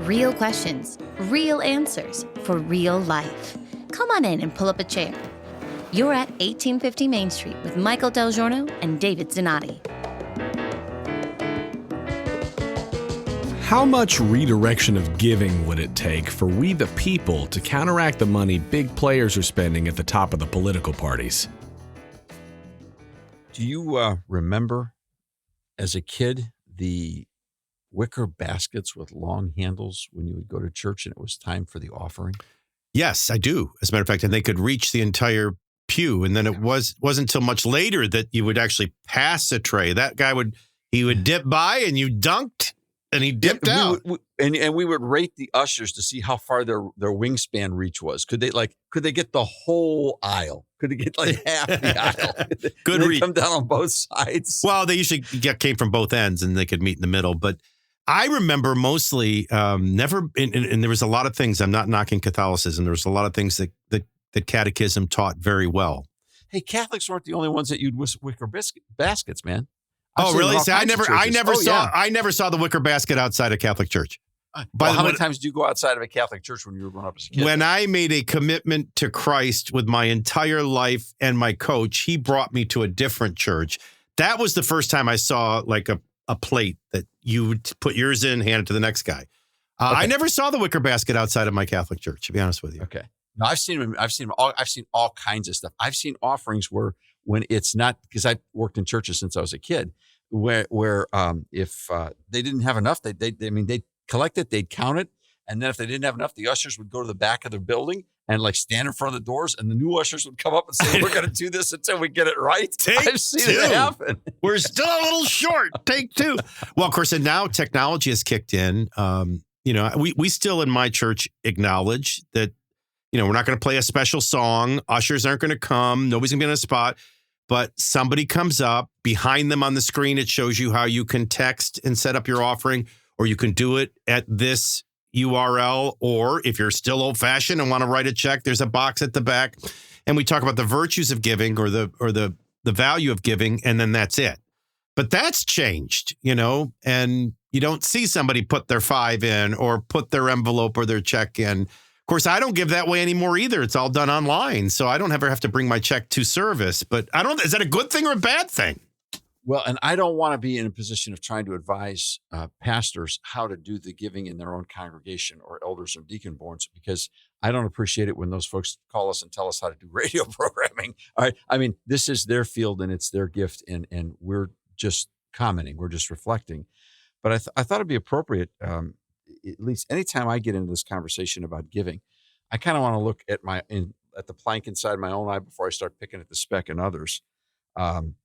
Real questions, real answers for real life. Come on in and pull up a chair. You're at 1850 Main Street with Michael DelGiorno and David Zanotti. How much redirection of giving would it take for we the people to counteract the money big players are spending at the top of the political parties? Do you remember as a kid the wicker baskets with long handles when you would go to church and it was time for the offering? Yes, I do. As a matter of fact, and they could reach the entire pew. And then it wasn't until much later that you would actually pass a tray. That guy would dip by and you dunked and he dipped out. And we would rate the ushers to see how far their wingspan reach was. Could they get the whole aisle? Could they get like half the aisle? Good reach. Come down on both sides. Well, they usually came from both ends and they could meet in the middle. But I remember mostly and there was a lot of things. I'm not knocking Catholicism. There was a lot of things that catechism taught very well. Hey, Catholics weren't the only ones that used wicker baskets, man. Oh, really? See, I never saw the wicker basket outside a Catholic church. How many times did you go outside of a Catholic church when you were growing up as a kid? When I made a commitment to Christ with my entire life and my coach, he brought me to a different church. That was the first time I saw like a plate that you would put yours in, hand it to the next guy. Okay. I never saw the wicker basket outside of my Catholic church, to be honest with you. Okay. No, I've seen all kinds of stuff. I've seen offerings where when it's not, because I worked in churches since I was a kid, where if they didn't have enough, they'd collect it, they'd count it, and then if they didn't have enough, the ushers would go to the back of the building and like stand in front of the doors, and the new ushers would come up and say, "We're going to do this until we get it right." I've seen it happen. We're still a little short. Take two. Well, of course, and now technology has kicked in. We still in my church acknowledge that, we're not going to play a special song. Ushers aren't going to come. Nobody's going to be on a spot. But somebody comes up behind them on the screen. It shows you how you can text and set up your offering, or you can do it at this URL. Or if you're still old fashioned and want to write a check, there's a box at the back. And we talk about the virtues of giving or the value of giving. And then that's it. But that's changed, and you don't see somebody put their $5 in or put their envelope or their check in. Of course, I don't give that way anymore either. It's all done online. So I don't ever have to bring my check to service. But is that a good thing or a bad thing? Well, and I don't want to be in a position of trying to advise pastors how to do the giving in their own congregation or elders or deacon boards, because I don't appreciate it when those folks call us and tell us how to do radio programming. All right. I mean, this is their field and it's their gift, and we're just commenting. We're just reflecting. But I thought it'd be appropriate, at least anytime I get into this conversation about giving, I kind of want to look at at the plank inside my own eye before I start picking at the speck in others,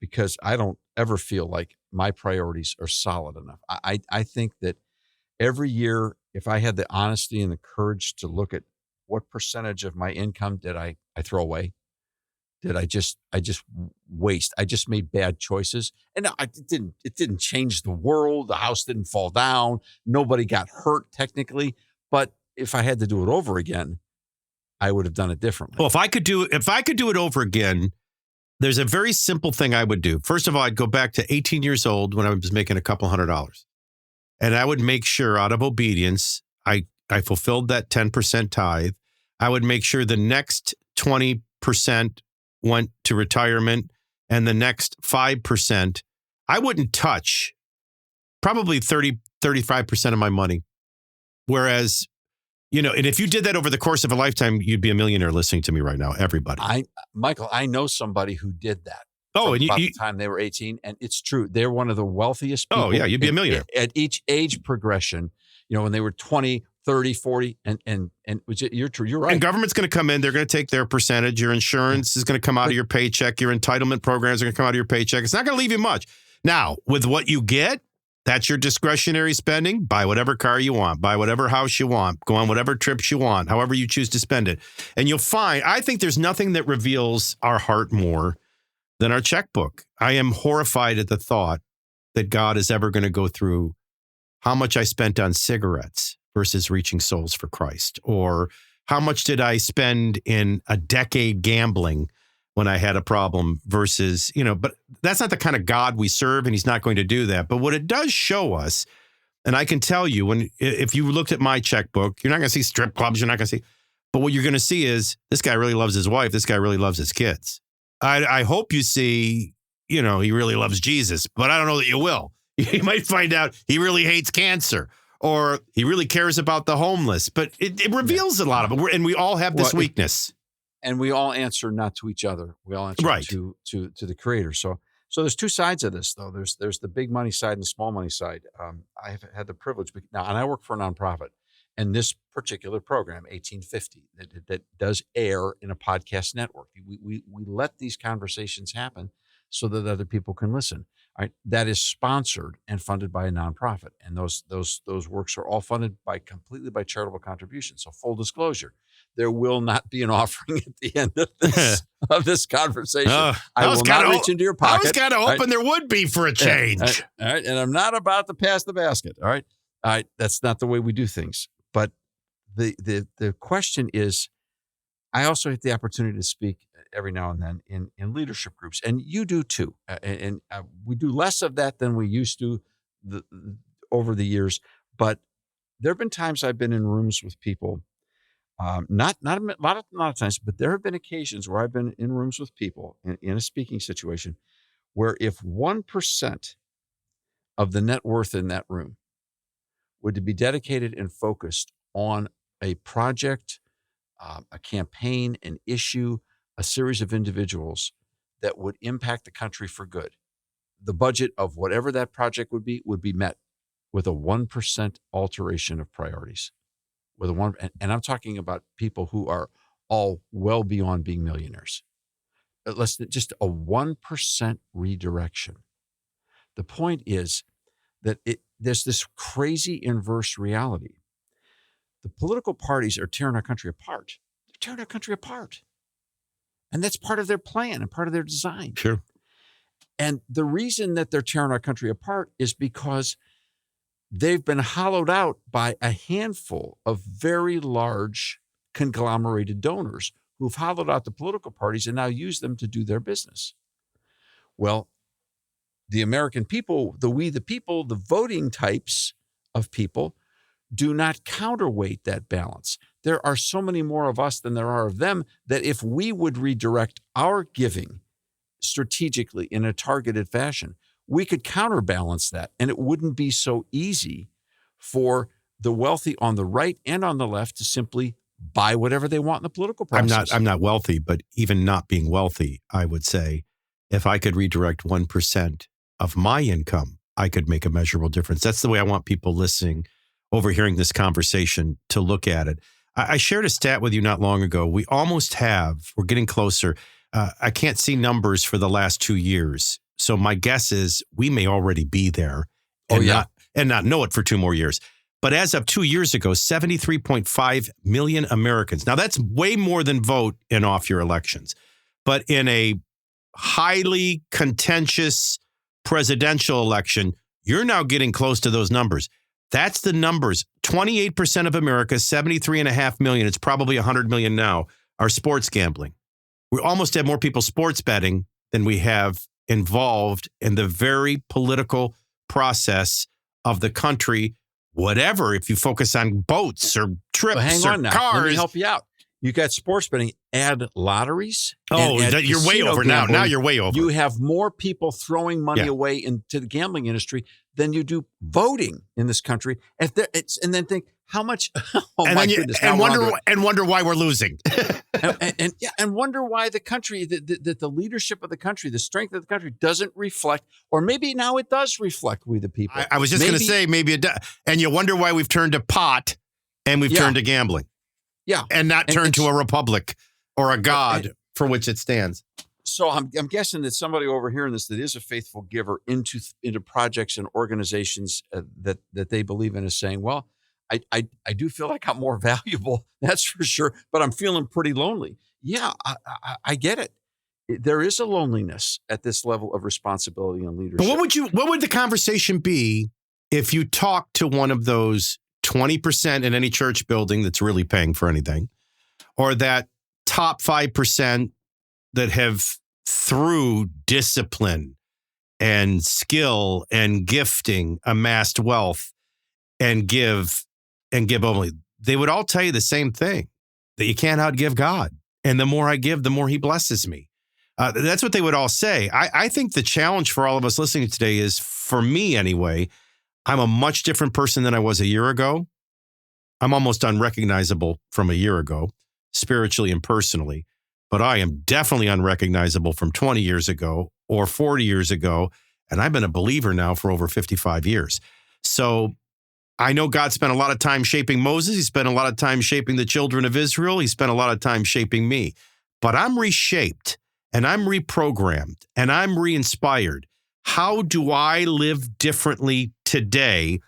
because I don't ever feel like my priorities are solid enough. I think that every year, if I had the honesty and the courage to look at what percentage of my income did I throw away, did I just waste? I just made bad choices. And it didn't change the world. The house didn't fall down. Nobody got hurt technically. But if I had to do it over again, I would have done it differently. Well, if I could do it over again, there's a very simple thing I would do. First of all, I'd go back to 18 years old when I was making a couple $100. And I would make sure out of obedience, I fulfilled that 10% tithe. I would make sure the next 20% went to retirement, and the next 5%, I wouldn't touch, probably 35% of my money. Whereas, and if you did that over the course of a lifetime, you'd be a millionaire listening to me right now, everybody. Michael, I know somebody who did that. Oh, and about the time they were 18, and it's true. They're one of the wealthiest people. Oh, yeah, you'd be a millionaire. At each age progression, when they were 20, 30, 40, and you're true. You're right. And government's going to come in. They're going to take their percentage. Your insurance is going to come out of your paycheck. Your entitlement programs are going to come out of your paycheck. It's not going to leave you much. Now, with what you get, that's your discretionary spending. Buy whatever car you want. Buy whatever house you want. Go on whatever trips you want, however you choose to spend it. And you'll find, I think there's nothing that reveals our heart more than our checkbook. I am horrified at the thought that God is ever going to go through how much I spent on cigarettes versus reaching souls for Christ, or how much did I spend in a decade gambling when I had a problem versus, but that's not the kind of God we serve, and he's not going to do that. But what it does show us And I can tell you, if you looked at my checkbook, you're not going to see strip clubs. You're not going to see. But what you're going to see is this guy really loves his wife. This guy really loves his kids. I hope you see, he really loves Jesus, but I don't know that you will. You might find out he really hates cancer or he really cares about the homeless. But it reveals a lot of it. And we all have this weakness. And we all answer not to each other. We all answer to the Creator. So there's two sides of this, though. There's the big money side and the small money side. I have had the privilege now, and I work for a nonprofit. And this particular program, 1850, that does air in a podcast network. We let these conversations happen so that other people can listen. All right, that is sponsored and funded by a nonprofit, and those works are all funded completely by charitable contributions. So full disclosure, there will not be an offering at the end of this conversation. I will not reach into your pocket. I was kind of hoping there would be for a change. All right, and I'm not about to pass the basket. All right, that's not the way we do things. But the question is, I also have the opportunity to speak every now and then in leadership groups, and you do too. And we do less of that than we used to over the years. But there have been times I've been in rooms with people, not a lot of times, but there have been occasions where I've been in rooms with people in a speaking situation where if 1% of the net worth in that room would be dedicated and focused on a project, a campaign, an issue, a series of individuals that would impact the country for good, the budget of whatever that project would be met with a 1% alteration of priorities. And I'm talking about people who are all well beyond being millionaires. Just a 1% redirection. The point is that there's this crazy inverse reality. The political parties are tearing our country apart. They're tearing our country apart. And that's part of their plan and part of their design. Sure. And the reason that they're tearing our country apart is because they've been hollowed out by a handful of very large conglomerated donors who've hollowed out the political parties and now use them to do their business. Well, the American people, the people, the voting types of people do not counterweight that balance. There are so many more of us than there are of them that if we would redirect our giving strategically in a targeted fashion, we could counterbalance that, and it wouldn't be so easy for the wealthy on the right and on the left to simply buy whatever they want in the political process. I'm not wealthy, but even not being wealthy, I would say if I could redirect 1% of my income, I could make a measurable difference. That's the way I want people listening, overhearing this conversation, to look at it. I shared a stat with you not long ago. We're getting closer. I can't see numbers for the last 2 years. So my guess is we may already be there and not know it for 2 more years. But as of 2 years ago, 73.5 million Americans. Now that's way more than vote in off-year elections. But in a highly contentious presidential election, you're now getting close to those numbers. That's the numbers. 28% of America, 73.5 million, it's probably 100 million now, are sports gambling. We almost have more people sports betting than we have involved in the very political process of the country, whatever, if you focus on boats or trips hang or on now. cars. Let me help you out. You got sports betting, add lotteries. You're way over now. Now you're way over. You have more people throwing money away into the gambling industry than you do voting in this country. And then think how much. Goodness! And wonder why we're losing. and wonder why the country, the leadership of the country, the strength of the country doesn't reflect, or maybe now it does reflect we the people. I was just going to say maybe it does, and you wonder why we've turned to pot and we've turned to gambling. Yeah. And not turn to a republic or a God for which it stands. So I'm guessing that somebody over here in this that is a faithful giver into projects and organizations that they believe in is saying, well, I do feel like I'm more valuable, that's for sure, but I'm feeling pretty lonely. Yeah, I get it. There is a loneliness at this level of responsibility and leadership. But what would the conversation be if you talk to one of those 20% in any church building that's really paying for anything, or that top 5% that have, through discipline and skill and gifting, amassed wealth, and give only, they would all tell you the same thing, that you can't outgive God. And the more I give, the more he blesses me. That's what they would all say. I think the challenge for all of us listening today is, for me anyway, I'm a much different person than I was a year ago. I'm almost unrecognizable from a year ago, spiritually and personally, but I am definitely unrecognizable from 20 years ago or 40 years ago. And I've been a believer now for over 55 years. So I know God spent a lot of time shaping Moses. He spent a lot of time shaping the children of Israel. He spent a lot of time shaping me. But I'm reshaped and I'm reprogrammed and I'm re-inspired. How do I live differently today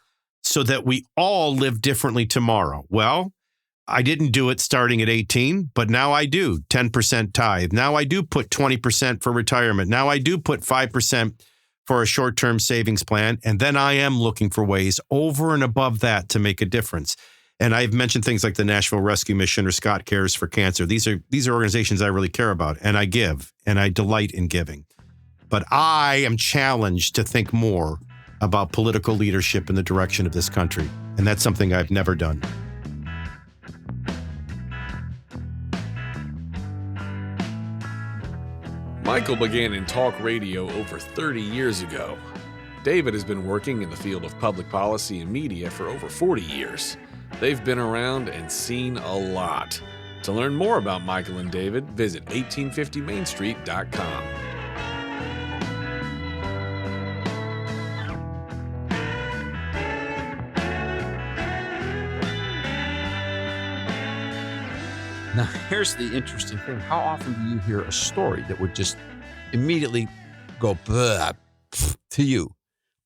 so that we all live differently tomorrow? Well, I didn't do it starting at 18, but now I do 10% tithe. Now I do put 20% for retirement. Now I do put 5% for a short-term savings plan. And then I am looking for ways over and above that to make a difference. And I've mentioned things like the Nashville Rescue Mission or Scott Cares for Cancer. These are organizations I really care about, and I give, and I delight in giving. But I am challenged to think more about political leadership in the direction of this country. And that's something I've never done. Michael began in talk radio over 30 years ago. David has been working in the field of public policy and media for over 40 years. They've been around and seen a lot. To learn more about Michael and David, visit 1850mainstreet.com. Now, here's the interesting thing. How often do you hear a story that would just immediately go to you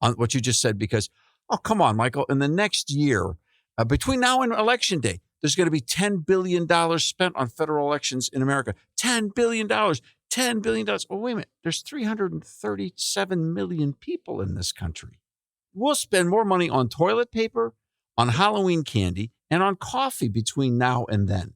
on what you just said? Because, oh, come on, Michael, in the next year, between now and Election Day, there's going to be $10 billion spent on federal elections in America. $10 billion. $10 billion. Oh, wait a minute. There's 337 million people in this country. We'll spend more money on toilet paper, on Halloween candy, and on coffee between now and then.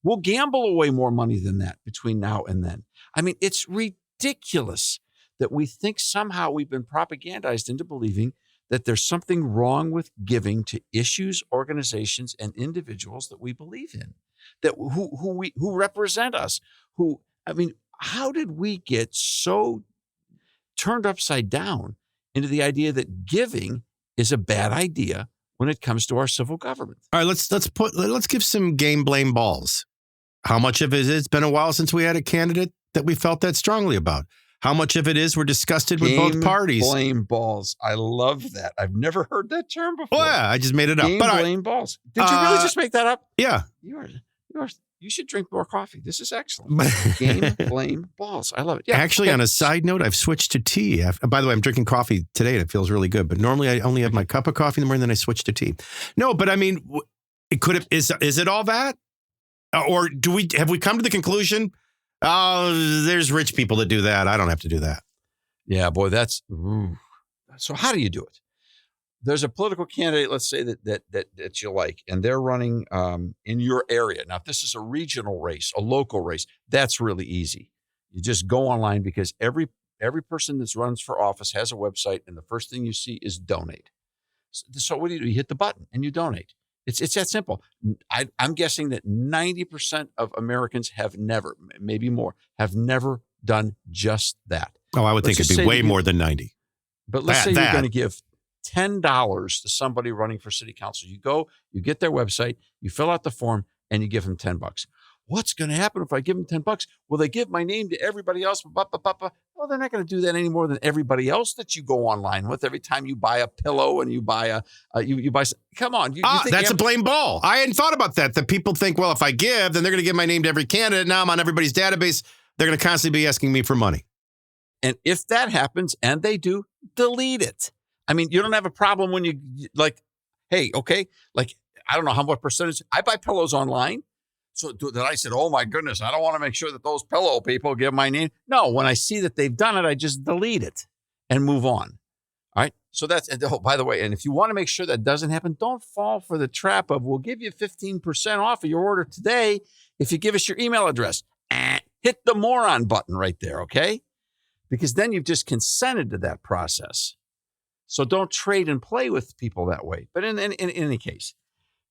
We'll gamble away more money than that between now and then. I mean, it's ridiculous that we think somehow we've been propagandized into believing that there's something wrong with giving to issues, organizations, and individuals that we believe in, that who represent us. How did we get so turned upside down into the idea that giving is a bad idea when it comes to our civil government? All right, let's give some game blame balls. How much of it is, it's been a while since we had a candidate that we felt that strongly about? How much of it is we're disgusted with both parties? Blame balls. I love that. I've never heard that term before. Oh, yeah, I just made it up. Game blame balls. Did you really just make that up? Yeah. You should drink more coffee. This is excellent. Game blame balls. I love it. Yeah. Actually, on a side note, I've switched to tea. By the way, I'm drinking coffee today and it feels really good. But normally I only have my cup of coffee in the morning, then I switch to tea. No, but I mean, is it all that? Or have we come to the conclusion, there's rich people that do that. I don't have to do that. Yeah, boy, so how do you do it? There's a political candidate, let's say that you like, and they're running in your area. Now, if this is a regional race, a local race, that's really easy. You just go online because every person that runs for office has a website, and the first thing you see is donate. So what do? You hit the button and you donate. It's that simple. I'm guessing that 90% of Americans have never done just that. Oh, I would think it'd be way more than 90. But let's say you're going to give $10 to somebody running for city council. You go, you get their website, you fill out the form, and you give them $10. What's going to happen if I give them $10? Will they give my name to everybody else? Well, they're not going to do that any more than everybody else that you go online with. Every time you buy a pillow and you buy come on. You think that's a blame ball. I hadn't thought about that. That people think, well, if I give, then they're going to give my name to every candidate. Now I'm on everybody's database. They're going to constantly be asking me for money. And if that happens, and they do, delete it. I mean, you don't have a problem when you hey, okay, I don't know what percentage. I buy pillows online. So that I said, oh my goodness, I don't want to make sure that those pillow people give my name. No, when I see that they've done it, I just delete it and move on. All right. So by the way, and if you want to make sure that doesn't happen, don't fall for the trap of, we'll give you 15% off of your order today if you give us your email address. Hit the moron button right there. Okay. Because then you've just consented to that process. So don't trade and play with people that way. But in any case,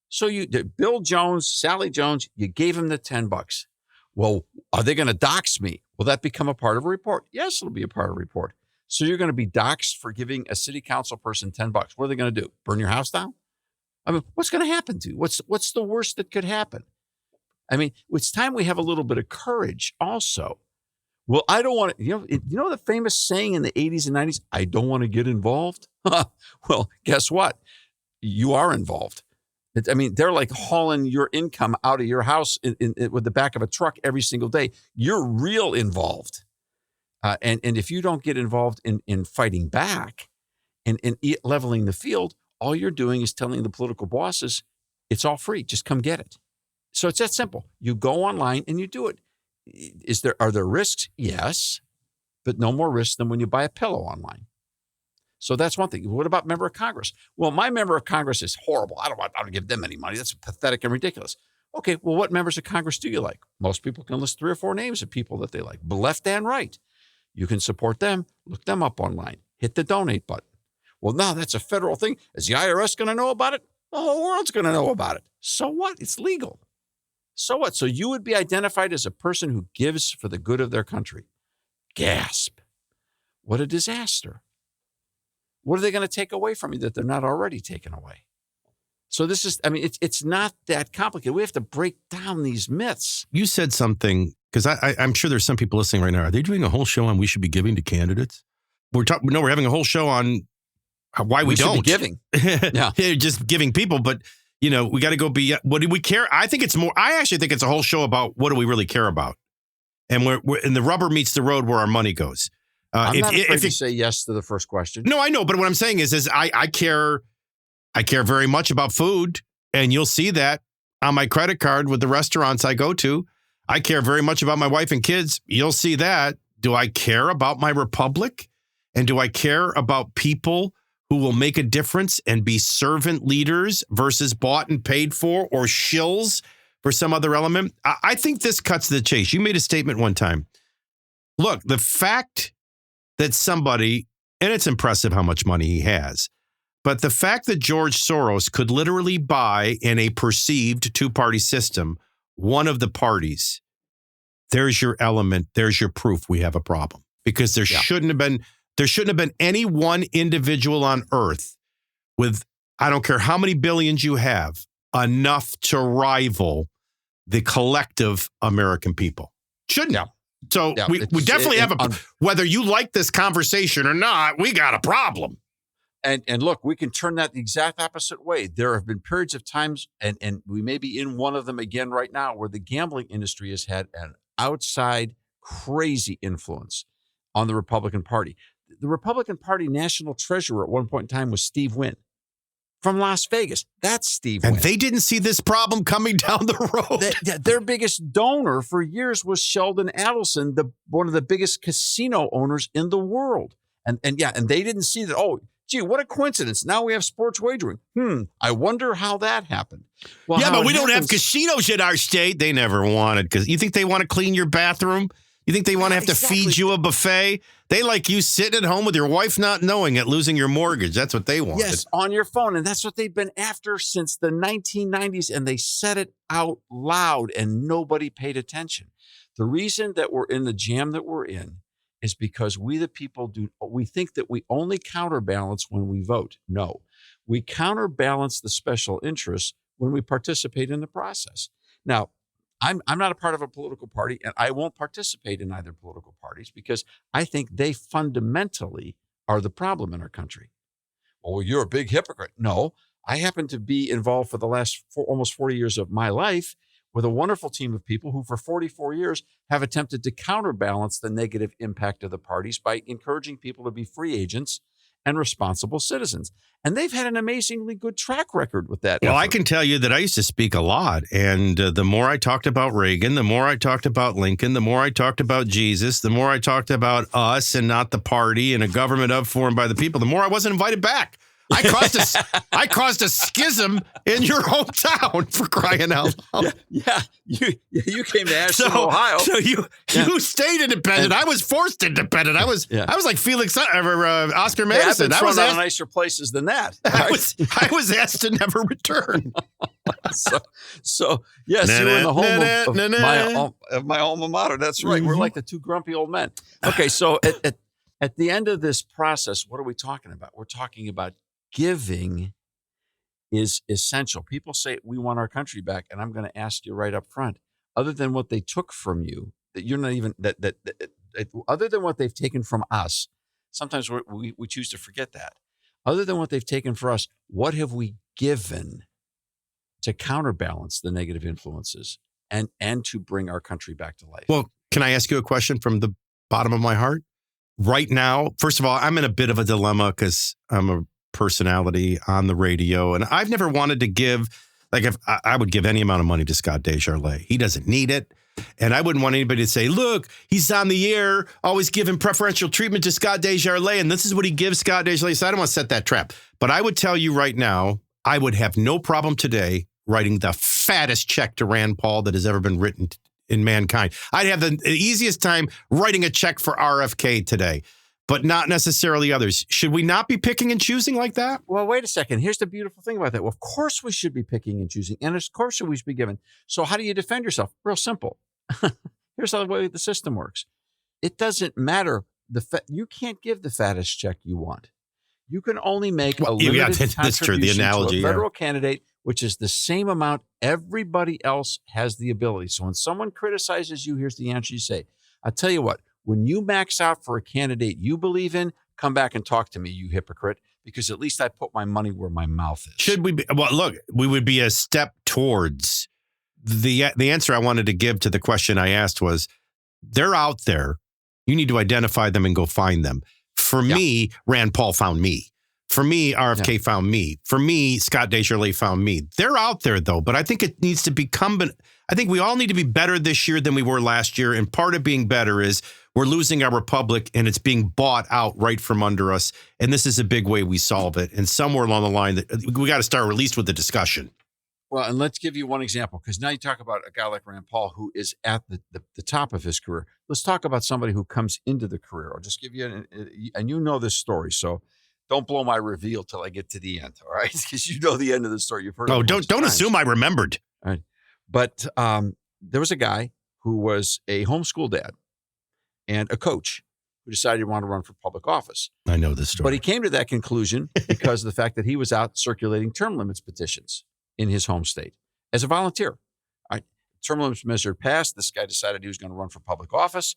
so Bill Jones, Sally Jones, you gave him the $10. Well, are they going to dox me? Will that become a part of a report? Yes, it'll be a part of a report. So you're going to be doxxed for giving a city council person $10. What are they going to do? Burn your house down? I mean, what's going to happen to you? What's the worst that could happen? I mean, it's time we have a little bit of courage also. Well, I don't want to, you know the famous saying in the 80s and 90s, I don't want to get involved? Well, guess what? You are involved. I mean, they're like hauling your income out of your house with the back of a truck every single day. You're real involved. And if you don't get involved in fighting back and leveling the field, all you're doing is telling the political bosses, it's all free. Just come get it. So it's that simple. You go online and you do it. Are there risks? Yes, but no more risks than when you buy a pillow online. So that's one thing. What about member of Congress? Well, my member of Congress is horrible. I don't give them any money. That's pathetic and ridiculous. Okay, well, what members of Congress do you like? Most people can list 3 or 4 names of people that they like, left and right. You can support them. Look them up online. Hit the donate button. Well, now that's a federal thing. Is the IRS going to know about it? The whole world's going to know about it. So what? It's legal. So what? So you would be identified as a person who gives for the good of their country. Gasp. What a disaster. What are they going to take away from you that they're not already taken away? So this is, I mean, it's not that complicated. We have to break down these myths. You said something, because I'm sure there's some people listening right now. Are they doing a whole show on we should be giving to candidates? We're having a whole show on why we don't. Should be giving. Yeah. Just giving people, but we got to go be, what do we care? I actually think it's a whole show about what do we really care about? And and the rubber meets the road where our money goes. I'm not afraid to say yes to the first question. No, I know. But what I'm saying is I care very much about food, and you'll see that on my credit card with the restaurants I go to. I care very much about my wife and kids. You'll see that. Do I care about my republic? And do I care about people who will make a difference and be servant leaders versus bought and paid for or shills for some other element? I think this cuts to the chase. You made a statement one time. Look, the fact that somebody, and it's impressive how much money he has, but the fact that George Soros could literally buy in a perceived 2-party system one of the parties, there's your element, there's your proof we have a problem. Because there shouldn't have been any one individual on earth with, I don't care how many billions you have, enough to rival the collective American people. Shouldn't have. So we definitely have whether you like this conversation or not, we got a problem. And look, we can turn that the exact opposite way. There have been periods of times, and we may be in one of them again right now, where the gambling industry has had an outside crazy influence on the Republican Party. The Republican Party national treasurer at one point in time was Steve Wynn from Las Vegas. That's Steve Wynn. And they didn't see this problem coming down the road. Their biggest donor for years was Sheldon Adelson, one of the biggest casino owners in the world. And they didn't see that, oh, gee, what a coincidence. Now we have sports wagering. I wonder how that happened. Well, yeah, but we don't have casinos in our state. They never wanted, because you think they want to clean your bathroom? You think they want to have to feed you a buffet? They like you sitting at home with your wife not knowing it, losing your mortgage. That's what they want. Yes, on your phone. And that's what they've been after since the 1990s. And they said it out loud and nobody paid attention. The reason that we're in the jam that we're in is because we, the people, we think that we only counterbalance when we vote. No, we counterbalance the special interests when we participate in the process. Now, I'm not a part of a political party, and I won't participate in either political parties because I think they fundamentally are the problem in our country. Well, you're a big hypocrite. No, I happen to be involved for the last almost 40 years of my life with a wonderful team of people who for 44 years have attempted to counterbalance the negative impact of the parties by encouraging people to be free agents and responsible citizens. And they've had an amazingly good track record with that. Well, effort. I can tell you that I used to speak a lot. And the more I talked about Reagan, the more I talked about Lincoln, the more I talked about Jesus, the more I talked about us and not the party and a government of, for, and by the people, the more I wasn't invited back. I caused a schism in your hometown, for crying out loud. Yeah. You came to Ashland, Ohio. So you stayed independent. I was forced independent. I was like Felix Oscar Madison. I've been thrown out of nicer places than that. Right? I was asked to never return. so yes, you were in the home of my alma mater. That's right. We're like the two grumpy old men. Okay, so at the end of this process, what are we talking about? We're talking about giving is essential. People say we want our country back, and I'm going to ask you right up front, other than what they took from you, that you're not even that other than what they've taken from us, sometimes we choose to forget that. Other than what they've taken for us, what have we given to counterbalance the negative influences and to bring our country back to life? Well, can I ask you a question from the bottom of my heart? Right now, first of all, I'm in a bit of a dilemma because I'm a personality on the radio, and I've never wanted to give, like, if I would give any amount of money to Scott DelGiorno. He doesn't need it. And I wouldn't want anybody to say, look, he's on the air, always giving preferential treatment to Scott DelGiorno, and this is what he gives Scott DelGiorno. So I don't want to set that trap. But I would tell you right now, I would have no problem today writing the fattest check to Rand Paul that has ever been written in mankind. I'd have the easiest time writing a check for RFK today, but not necessarily others. Should we not be picking and choosing like that? Well, wait a second. Here's the beautiful thing about that. Well, of course we should be picking and choosing, and of course we should be given. So how do you defend yourself? Real simple. Here's how the way the system works. It doesn't matter. You can't give the fattest check you want. You can only make a limited contribution to a federal candidate, which is the same amount everybody else has the ability. So when someone criticizes you, here's the answer you say. I'll tell you what, when you max out for a candidate you believe in, come back and talk to me, you hypocrite, because at least I put my money where my mouth is. Should we be, well, look, we would be a step towards the answer I wanted to give to the question I asked was, they're out there. You need to identify them and go find them. For me, Rand Paul found me. For me, RFK found me. For me, Scott DelGiorno found me. They're out there, though, but I think it needs to become, I think we all need to be better this year than we were last year. And part of being better is we're losing our republic and it's being bought out right from under us. And this is a big way we solve it. And somewhere along the line, that we got to start at least with the discussion. Well, and let's give you one example, because now you talk about a guy like Rand Paul, who is at the top of his career. Let's talk about somebody who comes into the career. I'll just give you, and you know this story, so don't blow my reveal till I get to the end, all right? Because you know the end of the story. You've heard. Oh, don't assume I remembered. All right, but there was a guy who was a homeschool dad and a coach who decided he wanted to run for public office. I know this story, but he came to that conclusion because of the fact that he was out circulating term limits petitions in his home state as a volunteer. All right. Term limits measure passed. This guy decided he was going to run for public office.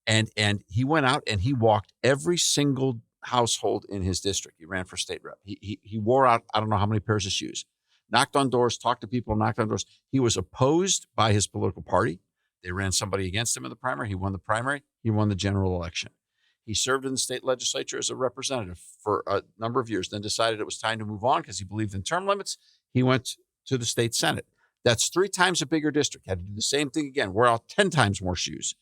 And he went out and he walked every single household in his district. He ran for state rep. He wore out, I don't know how many pairs of shoes, knocked on doors, talked to people, knocked on doors. He was opposed by his political party. They ran somebody against him in the primary. He won the primary. He won the general election. He served in the state legislature as a representative for a number of years, then decided it was time to move on because he believed in term limits. He went to the state Senate. That's 3 times a bigger district. Had to do the same thing again, wear out 10 times more shoes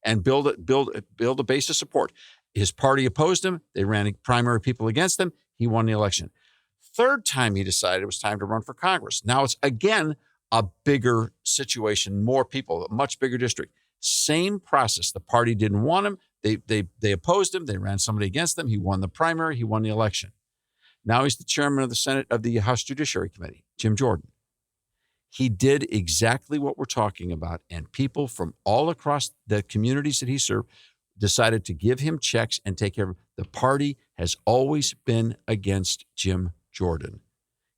and build a base of support. His party opposed him. They ran primary people against him. He won the election. 3rd time he decided it was time to run for Congress. Now it's again a bigger situation, more people, a much bigger district. Same process. The party didn't want him. They opposed him. They ran somebody against him. He won the primary. He won the election. Now he's the chairman of the Senate, of the House Judiciary Committee, Jim Jordan. He did exactly what we're talking about, and people from all across the communities that he served decided to give him checks and take care of him. The party has always been against Jim Jordan.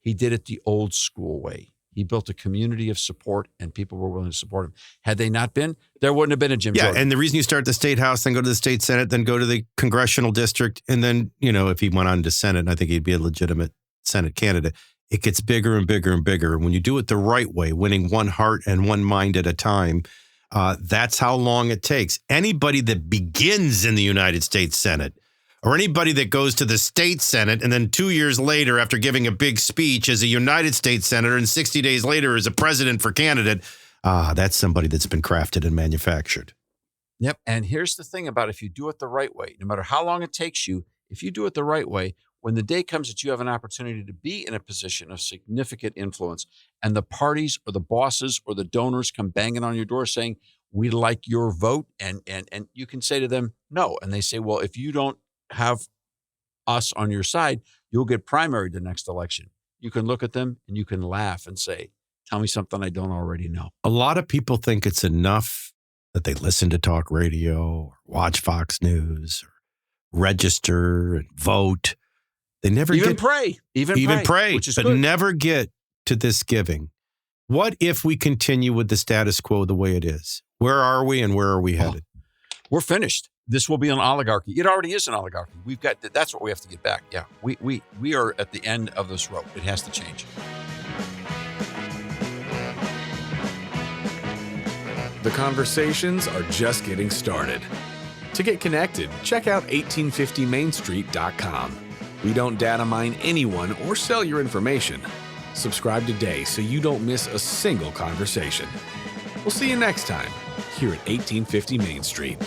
He did it the old school way. He built a community of support, and people were willing to support him. Had they not been, there wouldn't have been a Jim Jordan. Yeah, and the reason you start at the state house, then go to the state Senate, then go to the congressional district, and then, if he went on to Senate, I think he'd be a legitimate Senate candidate. It gets bigger and bigger and bigger. And when you do it the right way, winning one heart and one mind at a time, that's how long it takes. Anybody that begins in the United States Senate, or anybody that goes to the state Senate and then 2 years later, after giving a big speech as a United States Senator and 60 days later as a president for candidate, that's somebody that's been crafted and manufactured. Yep. And here's the thing about if you do it the right way, no matter how long it takes you, if you do it the right way, when the day comes that you have an opportunity to be in a position of significant influence and the parties or the bosses or the donors come banging on your door saying, we'd like your vote, and you can say to them, no. And they say, well, if you don't have us on your side, you'll get primaried the next election. You can look at them and you can laugh and say, tell me something I don't already know. A lot of people think it's enough that they listen to talk radio or watch Fox News or register and vote. They never even get pray, which is but good. Never get to this giving. What if we continue with the status quo the way it is? Where are we and where are we headed? We're finished. This will be an oligarchy. It already is an oligarchy. That's what we have to get back. Yeah, we are at the end of this road. It has to change. The conversations are just getting started. To get connected, check out 1850mainstreet.com. We don't data mine anyone or sell your information. Subscribe today so you don't miss a single conversation. We'll see you next time here at 1850 Main Street.